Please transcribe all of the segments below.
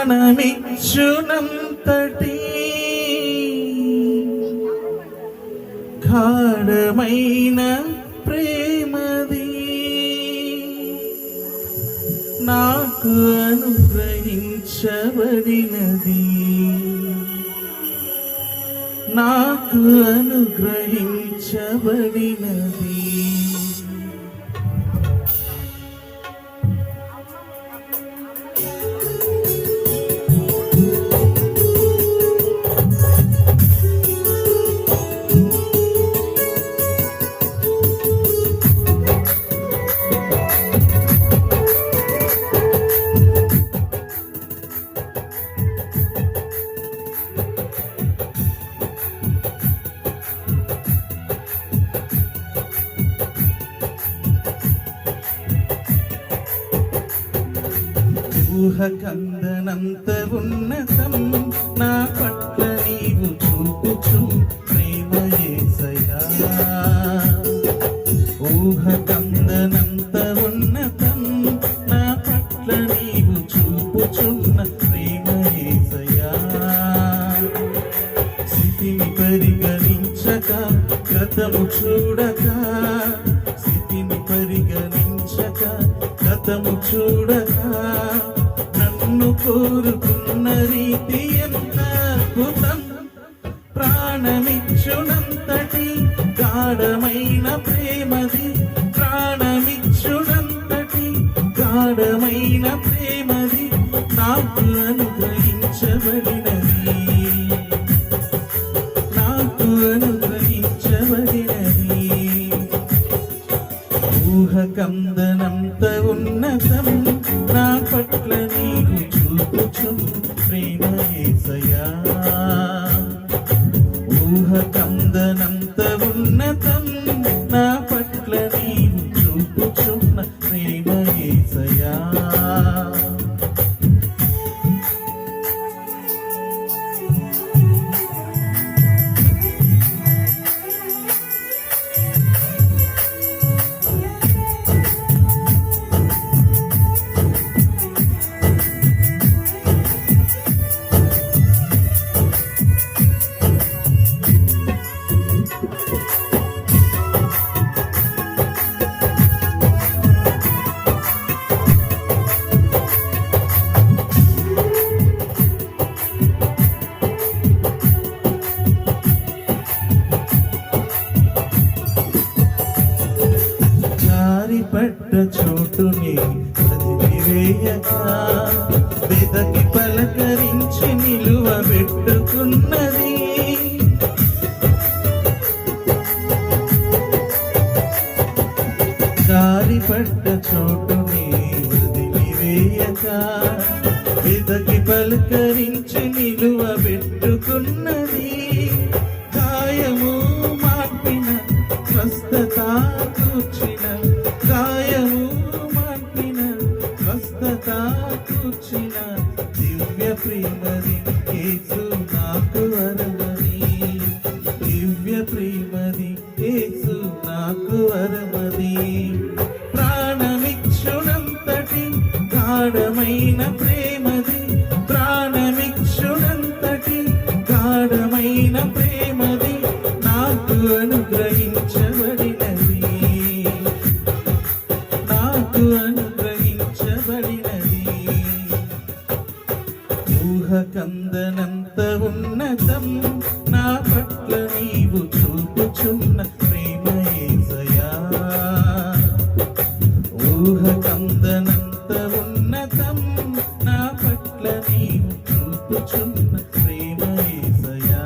ప్రాణమిచ్చునంతటి గాఢమైన ప్రేమది నాకు అనుగ్రహించబడినది, నాకు అనుగ్రహించబడినది. ఊహకందనంత ఉన్నతం నా పట్ల నీవు చూపుచు ప్రేమ యేసయ్యా. ఊహకందనంత ఉన్నతం నా పట్ల నీవు చూపుచున్న ప్రేమ యేసయ్యా. స్థితిని పరిగణించక గతము చూడక, స్థితిని పరిగణించక గతము చూడక నన్ను కోరుకున్న రీతి ఎంత అద్భుతం. ప్రాణమిచ్చునంతటి గాఢమైన ప్రేమది, ప్రాణమిచ్చునంతటి గాఢమైన ప్రేమది నాకు అనుగ్రహించబడినది, నాకు అనుగ్రహించబడినది. ఊహకందనంత ఉన్నతం నా పట్ల నీవు చూపుచు ప్రేమ యేసయ్యా. ఊహకందనంత ఉన్నతం నా పట్ల నీవు చూపుచున్న ప్రేమ యేసయ్యా. పడ్డ చోటుని వదిలివేయక, వెదకి పలకరించి నిలువ పెట్టుకున్నది. జారి పడ్డ చోటుని వదిలివేయక, వెదకి పలకరించి నిలువ పెట్టుకున్నది. గాయము మార్పిన స్వస్థత కూర్చిన, గాయము మార్పిన స్వస్థత కూర్చిన దివ్య ప్రేమది యేసు నాకు వరమది, దివ్య ప్రేమది యేసు నాకు వరమది. ప్రాణమిచ్చునంతటి గాఢమైన ప్రేమది, ప్రాణమిచ్చునంతటి గాఢమైన ప్రేమది నాకు అనుగ్రహించబడినది, నాకు అనుగ్రహించబడినది. ఊహకందనంత ఉన్నతం నా పట్ల నీవు చూపుచున్న ప్రేమ యేసయ్యా. ఊహకందనంత ఉన్నతం నా పట్ల నీవు చూపుచున్న ప్రేమ యేసయ్యా.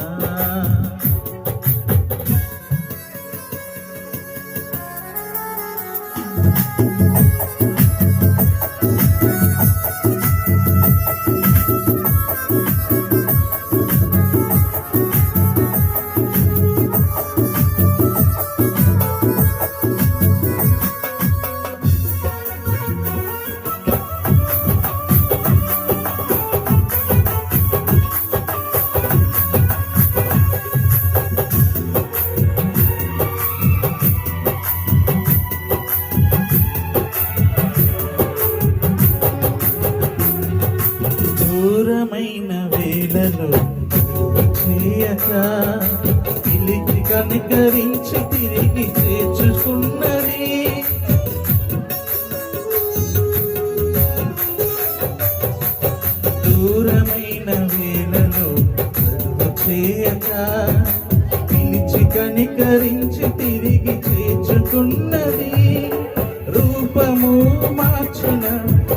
దూరమైన వేళలో చేయక పిలిచి కనికరించి తిరిగి చేర్చుకున్నది. దూరమైన వేళలో చేయక పిలిచి కనికరించి తిరిగి చేర్చుకున్నది. రూపము మార్చిన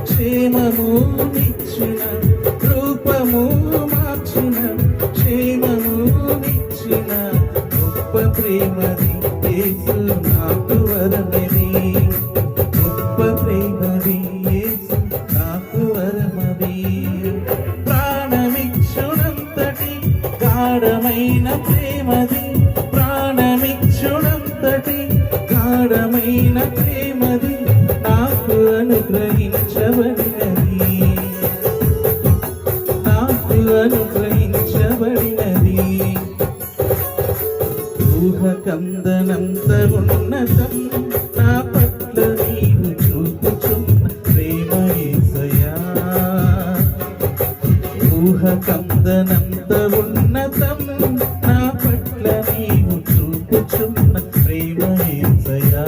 క్షేమము నిచ్చిన, రూపము మార్చిన క్షేమము నిచ్చిన గొప్ప ప్రేమది యేసు నాకు వరమది. గొప్ప ప్రేమది యేసు నాకు వరమది. ప్రాణమిచ్చునంతటి గాఢమైన ప్రేమది, ప్రాణమిచ్చునంతటి గాఢమైన ప్రేమది నాకు అనుగ్రహించబడినది. నాకు అనుగ్రహించబడినది. ఊహకందనంత ఉన్నతం నా పట్ల నీవు చూపుచున్న ప్రేమ యేసయ్యా. ఊహకందనంత ఉన్నతం నా పట్ల నీవు చూపుచున్న ప్రేమ యేసయ్యా.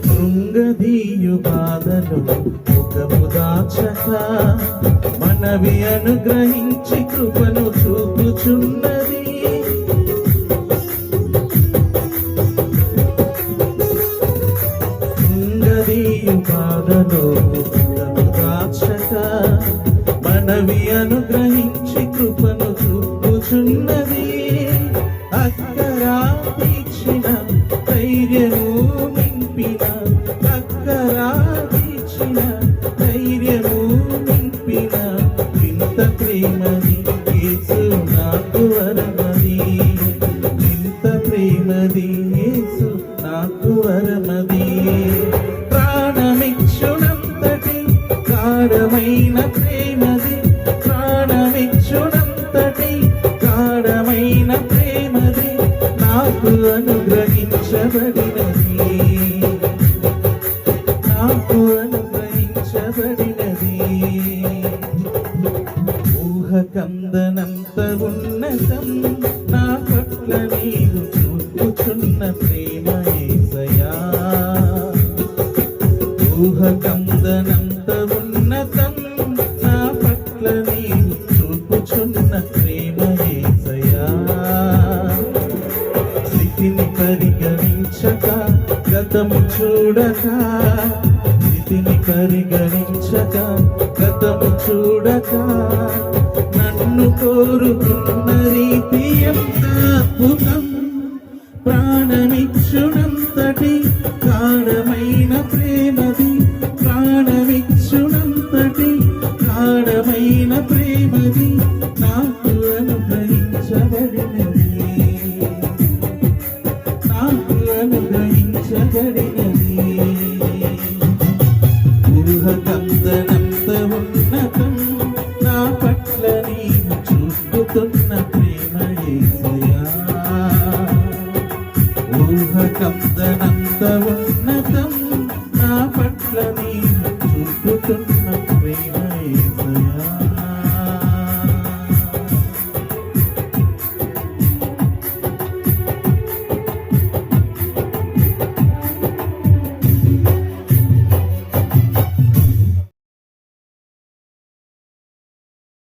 కృంగదీయు బాధలు ముఖము దాచక మనవి అనుగ్రహించి కృపను చూపుచున్నది. కృంగదీయు బాధలు ముఖము దాచక మనవి అనుగ్రహించి కృపను చూపుచున్నది. అక్కరా తీర్చిన ధైర్యము నింపిన, అక్కరా తీర్చిన ధైర్యము నింపిన వింత ప్రేమది యేసు నాకు వరమది. వింత ప్రేమది యేసు నాకు వరమది. ప్రాణమిచ్చునంతటి గాఢమైన ప్రేమది, ప్రాణమిచ్చునంతటి గాఢమైన ప్రేమది నాకు అనుగ్రహించబడినది. నాకు అనుగ్రహించబడినది. ఊహకందనంత ఉన్నతం నా పట్ల నీవు చూపుచున్న ప్రేమ యేసయ్యా. ఊహకందనంత ఉన్నతం నా పట్ల నీవు చూపుచున్న ప్రేమ యేసయ్యా. స్థితిని పరిగణించక గతము చూడక, స్థితిని పరిగణించక గతము చూడక నన్ను కోరుకున్న రీతి ఎంత అద్భుతం. ప్రాణమిచ్చునంతటి గాఢమైన ప్రేమది, ప్రాణమిచ్చునంతటి గాఢమైన ప్రేమది నాకు అనుగ్రహించబడినది. నాకు అనుగ్రహించబడినది. ఊహకందనంత ఉన్నతం నా పట్ల నీవు చూపుతున్న ప్రేమ యేసయ్యా. ఊహకందనంత